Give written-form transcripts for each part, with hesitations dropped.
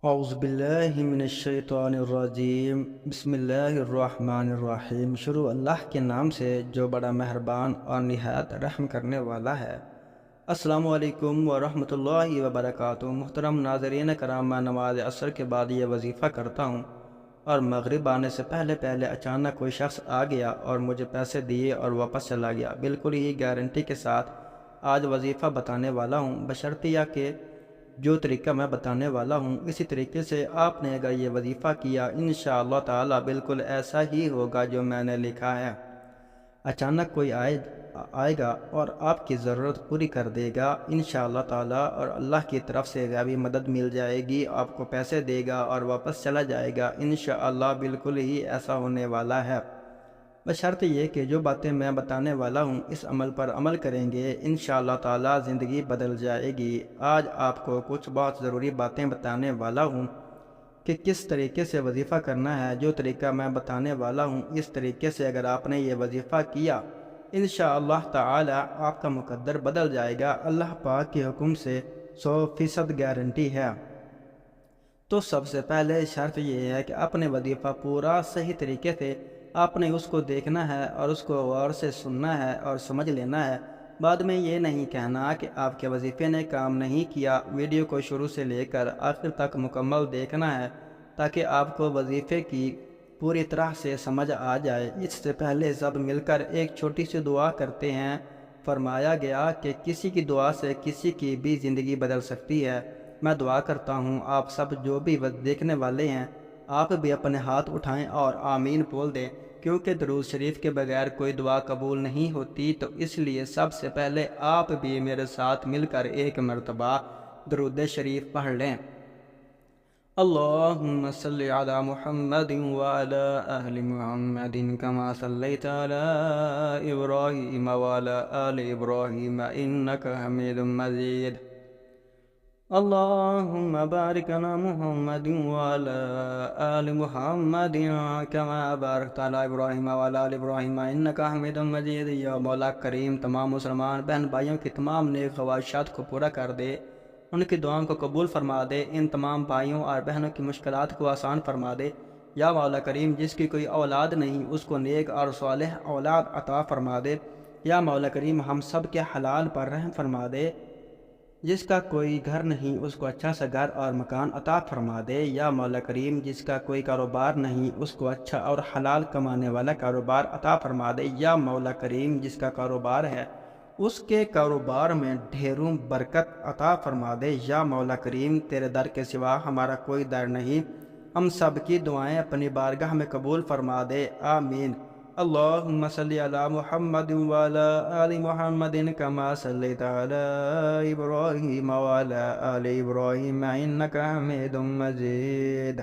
اعوذ باللہ من الشیطان الرجیم بسم اللہ الرحمن الرحیم۔ شروع اللہ کے نام سے جو بڑا مہربان اور نہایت رحم کرنے والا ہے۔ السلام علیکم ورحمۃ اللہ وبرکاتہ۔ محترم ناظرین کرام، میں نماز عصر کے بعد یہ وظیفہ کرتا ہوں اور مغرب آنے سے پہلے اچانک کوئی شخص آ گیا اور مجھے پیسے دیے اور واپس چلا گیا۔ بالکل ہی گارنٹی کے ساتھ آج وظیفہ بتانے والا ہوں، بشرطیہ کہ جو طریقہ میں بتانے والا ہوں اسی طریقے سے آپ نے اگر یہ وظیفہ کیا انشاءاللہ تعالی بالکل ایسا ہی ہوگا جو میں نے لکھا ہے۔ اچانک کوئی آئے گا اور آپ کی ضرورت پوری کر دے گا انشاءاللہ تعالی، اور اللہ کی طرف سے غیبی مدد مل جائے گی، آپ کو پیسے دے گا اور واپس چلا جائے گا انشاءاللہ بالکل ہی ایسا ہونے والا ہے۔ بشرط یہ کہ جو باتیں میں بتانے والا ہوں اس عمل پر عمل کریں گے انشاءاللہ تعالی زندگی بدل جائے گی۔ آج آپ کو کچھ بہت ضروری باتیں بتانے والا ہوں کہ کس طریقے سے وظیفہ کرنا ہے۔ جو طریقہ میں بتانے والا ہوں اس طریقے سے اگر آپ نے یہ وظیفہ کیا انشاءاللہ تعالی آپ کا مقدر بدل جائے گا، اللہ پاک کے حکم سے 100% گارنٹی ہے۔ تو سب سے پہلے شرط یہ ہے کہ اپنے وظیفہ پورا صحیح طریقے سے آپ نے اس کو دیکھنا ہے اور اس کو غور سے سننا ہے اور سمجھ لینا ہے۔ بعد میں یہ نہیں کہنا کہ آپ کے وظیفے نے کام نہیں کیا۔ ویڈیو کو شروع سے لے کر آخر تک مکمل دیکھنا ہے تاکہ آپ کو وظیفے کی پوری طرح سے سمجھ آ جائے۔ اس سے پہلے سب مل کر ایک چھوٹی سی دعا کرتے ہیں۔ فرمایا گیا کہ کسی کی دعا سے کسی کی بھی زندگی بدل سکتی ہے۔ میں دعا کرتا ہوں آپ سب جو بھی دیکھنے والے ہیں آپ بھی اپنے ہاتھ اٹھائیں اور آمین بول دیں، کیونکہ درود شریف کے بغیر کوئی دعا قبول نہیں ہوتی۔ تو اس لیے سب سے پہلے آپ بھی میرے ساتھ مل کر ایک مرتبہ درود شریف پڑھ لیں۔ اللہم صلی علی محمد وعلی آل محمد کما صلیت علی ابراہیم وعلی آل ابراہیم انکا حمید مجید۔ اللہم بارک علی محمد وعلی آل محمد کما بارکت علی ابراہیم وعلی آل ابراہیم انکا حمید مجید۔ یا مولا کریم تمام مسلمان بہن بھائیوں کی تمام نیک خواہشات کو پورا کر دے، ان کی دعاؤں کو قبول فرما دے، ان تمام بھائیوں اور بہنوں کی مشکلات کو آسان فرما دے۔ یا مولا کریم جس کی کوئی اولاد نہیں اس کو نیک اور صالح اولاد عطا فرما دے۔ یا مولا کریم ہم سب کے حلال پر رحم فرما دے۔ جس کا کوئی گھر نہیں اس کو اچھا سا گھر اور مکان عطا فرما دے۔ یا مولا کریم جس کا کوئی کاروبار نہیں اس کو اچھا اور حلال کمانے والا کاروبار عطا فرما دے۔ یا مولا کریم جس کا کاروبار ہے اس کے کاروبار میں ڈھیروں برکت عطا فرما دے۔ یا مولا کریم تیرے در کے سوا ہمارا کوئی در نہیں، ہم سب کی دعائیں اپنی بارگاہ میں قبول فرما دے، آمین۔ اللہم صلی علی محمد وعلی آل محمد کما صلیت علی ابراہیم وعلی آل ابراہیم انکا حمید مجید۔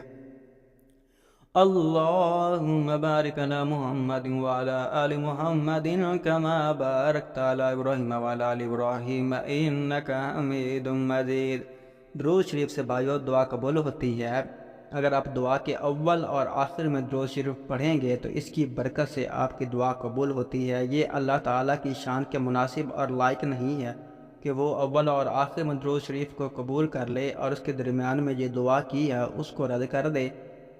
اللہم بارک علی محمد وعلی آل محمد کما بارکت علی ابراہیم وعلی آل ابراہیم انکا حمید مجید۔ درود شریف سے بھائیو دعا قبول ہوتی ہے۔ اگر آپ دعا کے اول اور آخر میں درود شریف پڑھیں گے تو اس کی برکت سے آپ کی دعا قبول ہوتی ہے۔ یہ اللہ تعالیٰ کی شان کے مناسب اور لائق نہیں ہے کہ وہ اول اور آخر میں درود شریف کو قبول کر لے اور اس کے درمیان میں یہ دعا کی ہے اس کو رد کر دے۔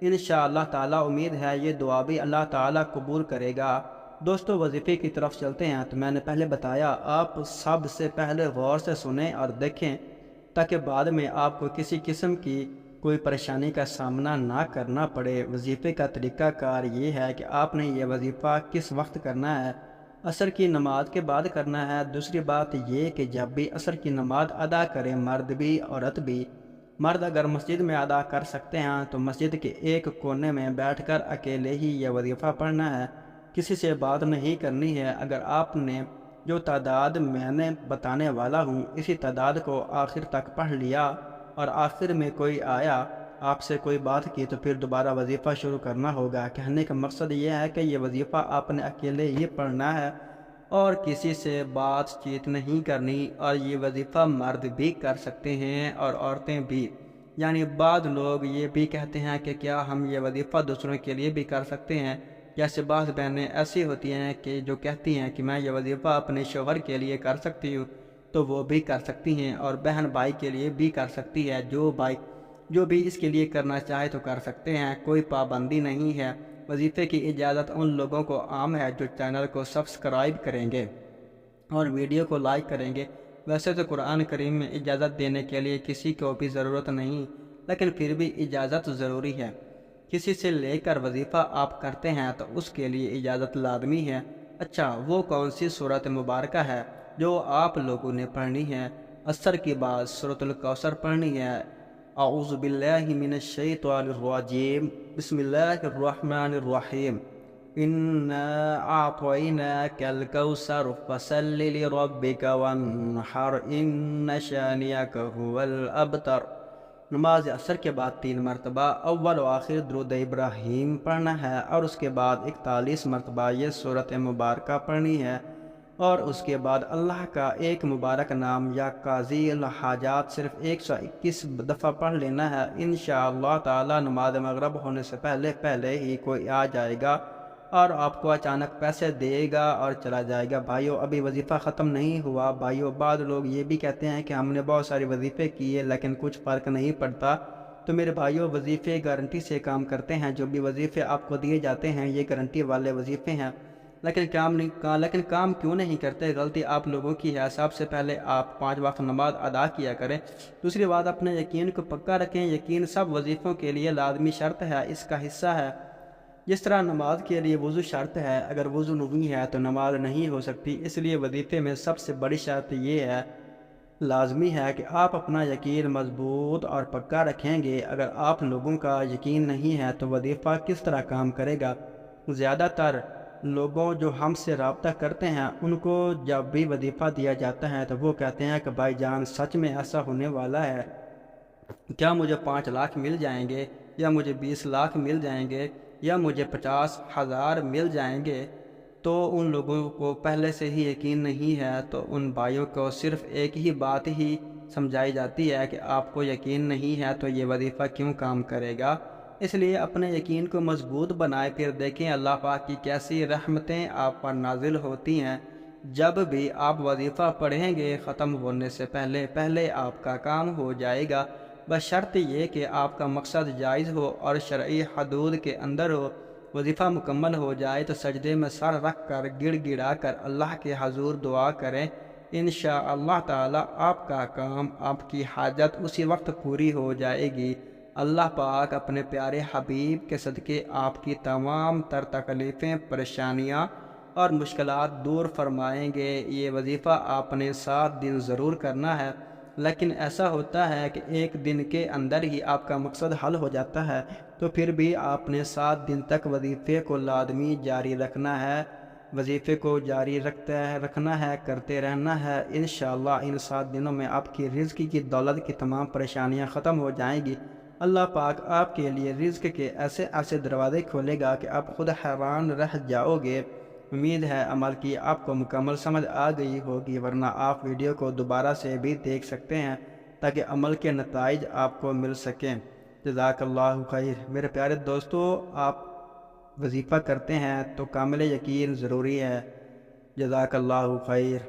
انشاءاللہ تعالیٰ امید ہے یہ دعا بھی اللہ تعالیٰ قبول کرے گا۔ دوستو وظیفے کی طرف چلتے ہیں۔ تو میں نے پہلے بتایا آپ سب سے پہلے غور سے سنیں اور دیکھیں تاکہ بعد میں آپ کو کسی قسم کی کوئی پریشانی کا سامنا نہ کرنا پڑے۔ وظیفے کا طریقہ کار یہ ہے کہ آپ نے یہ وظیفہ کس وقت کرنا ہے، عصر کی نماز کے بعد کرنا ہے۔ دوسری بات یہ کہ جب بھی عصر کی نماز ادا کریں مرد بھی عورت بھی، مرد اگر مسجد میں ادا کر سکتے ہیں تو مسجد کے ایک کونے میں بیٹھ کر اکیلے ہی یہ وظیفہ پڑھنا ہے، کسی سے بات نہیں کرنی ہے۔ اگر آپ نے جو تعداد میں نے بتانے والا ہوں اسی تعداد کو آخر تک پڑھ لیا اور آخر میں کوئی آیا آپ سے کوئی بات کی تو پھر دوبارہ وظیفہ شروع کرنا ہوگا۔ کہنے کا مقصد یہ ہے کہ یہ وظیفہ آپ نے اکیلے ہی پڑھنا ہے اور کسی سے بات چیت نہیں کرنی، اور یہ وظیفہ مرد بھی کر سکتے ہیں اور عورتیں بھی۔ یعنی بعض لوگ یہ بھی کہتے ہیں کہ کیا ہم یہ وظیفہ دوسروں کے لیے بھی کر سکتے ہیں، جیسے بعض بہنیں ایسی ہوتی ہیں کہ جو کہتی ہیں کہ میں یہ وظیفہ اپنے شوہر کے لیے کر سکتی ہوں، تو وہ بھی کر سکتی ہیں، اور بہن بھائی کے لیے بھی کر سکتی ہے۔ جو بھائی جو بھی اس کے لیے کرنا چاہے تو کر سکتے ہیں، کوئی پابندی نہیں ہے۔ وظیفے کی اجازت ان لوگوں کو عام ہے جو چینل کو سبسکرائب کریں گے اور ویڈیو کو لائک کریں گے۔ ویسے تو قرآن کریم میں اجازت دینے کے لیے کسی کو بھی ضرورت نہیں، لیکن پھر بھی اجازت ضروری ہے۔ کسی سے لے کر وظیفہ آپ کرتے ہیں تو اس کے لیے اجازت لازمی ہے۔ اچھا، وہ کون سی سورۃ مبارکہ ہے جو آپ لوگوں نے پڑھنی ہے؟ عصر کے بعد سورۃ الکوثر پڑھنی ہے۔ اعوذ باللہ من الشیطان الرجیم، بسم اللہ الرحمن الرحیم۔ انا اعطیناک الکوثر فصل لربک وانحر ان شانئک هو الابتر۔ نماز عصر کے بعد 3 مرتبہ اول و آخر درود ابراہیم پڑھنا ہے، اور اس کے بعد 41 مرتبہ یہ سورۃ مبارکہ پڑھنی ہے، اور اس کے بعد اللہ کا ایک مبارک نام یا قاضی الحاجات صرف 121 دفعہ پڑھ لینا ہے۔ انشاءاللہ تعالی نماز مغرب ہونے سے پہلے ہی کوئی آ جائے گا اور آپ کو اچانک پیسے دے گا اور چلا جائے گا۔ بھائیو، ابھی وظیفہ ختم نہیں ہوا۔ بھائیو، بعض لوگ یہ بھی کہتے ہیں کہ ہم نے بہت ساری وظیفے کیے لیکن کچھ فرق نہیں پڑتا۔ تو میرے بھائیو، وظیفے گارنٹی سے کام کرتے ہیں۔ جو بھی وظیفے آپ کو دیے جاتے ہیں یہ گارنٹی والے وظیفے ہیں، لیکن کام کیوں نہیں کرتے؟ غلطی آپ لوگوں کی ہے۔ سب سے پہلے آپ 5 وقت نماز ادا کیا کریں۔ دوسری بات، اپنے یقین کو پکا رکھیں۔ یقین سب وظیفوں کے لیے لازمی شرط ہے، اس کا حصہ ہے۔ جس طرح نماز کے لیے وضو شرط ہے، اگر وضو نہیں ہے تو نماز نہیں ہو سکتی۔ اس لیے وظیفے میں سب سے بڑی شرط یہ ہے، لازمی ہے کہ آپ اپنا یقین مضبوط اور پکا رکھیں گے۔ اگر آپ لوگوں کا یقین نہیں ہے تو وظیفہ کس طرح کام کرے گا؟ زیادہ تر لوگوں جو ہم سے رابطہ کرتے ہیں ان کو جب بھی وظیفہ دیا جاتا ہے تو وہ کہتے ہیں کہ بھائی جان سچ میں ایسا ہونے والا ہے کیا؟ مجھے 5 لاکھ مل جائیں گے، یا مجھے 20 لاکھ مل جائیں گے، یا مجھے 50,000 مل جائیں گے؟ تو ان لوگوں کو پہلے سے ہی یقین نہیں ہے، تو ان بھائیوں کو صرف ایک ہی بات ہی سمجھائی جاتی ہے کہ آپ کو یقین نہیں ہے تو یہ وظیفہ کیوں کام کرے گا؟ اس لیے اپنے یقین کو مضبوط بنائے، پھر دیکھیں اللہ پاک کی کیسی رحمتیں آپ پر نازل ہوتی ہیں۔ جب بھی آپ وظیفہ پڑھیں گے ختم ہونے سے پہلے آپ کا کام ہو جائے گا، بس شرط یہ کہ آپ کا مقصد جائز ہو اور شرعی حدود کے اندر ہو۔ وظیفہ مکمل ہو جائے تو سجدے میں سر رکھ کر گڑ گڑا کر اللہ کے حضور دعا کریں۔ انشاءاللہ تعالی آپ کا کام، آپ کی حاجت اسی وقت پوری ہو جائے گی۔ اللہ پاک اپنے پیارے حبیب کے صدقے آپ کی تمام تر تکلیفیں، پریشانیاں اور مشکلات دور فرمائیں گے۔ یہ وظیفہ آپ نے 7 دن ضرور کرنا ہے، لیکن ایسا ہوتا ہے کہ ایک دن کے اندر ہی آپ کا مقصد حل ہو جاتا ہے، تو پھر بھی آپ نے 7 دن تک وظیفے کو لازمی جاری رکھنا ہے۔ وظیفے کو جاری رکھنا ہے، کرتے رہنا ہے۔ انشاءاللہ ان 7 دنوں میں آپ کی رزق کی دولت کی تمام پریشانیاں ختم ہو جائیں گی۔ اللہ پاک آپ کے لیے رزق کے ایسے دروازے کھولے گا کہ آپ خود حیران رہ جاؤ گے۔ امید ہے عمل کی آپ کو مکمل سمجھ آ گئی ہوگی، ورنہ آپ ویڈیو کو دوبارہ سے بھی دیکھ سکتے ہیں تاکہ عمل کے نتائج آپ کو مل سکیں۔ جزاک اللہ خیر۔ میرے پیارے دوستو، آپ وظیفہ کرتے ہیں تو کامل یقین ضروری ہے۔ جزاک اللہ خیر۔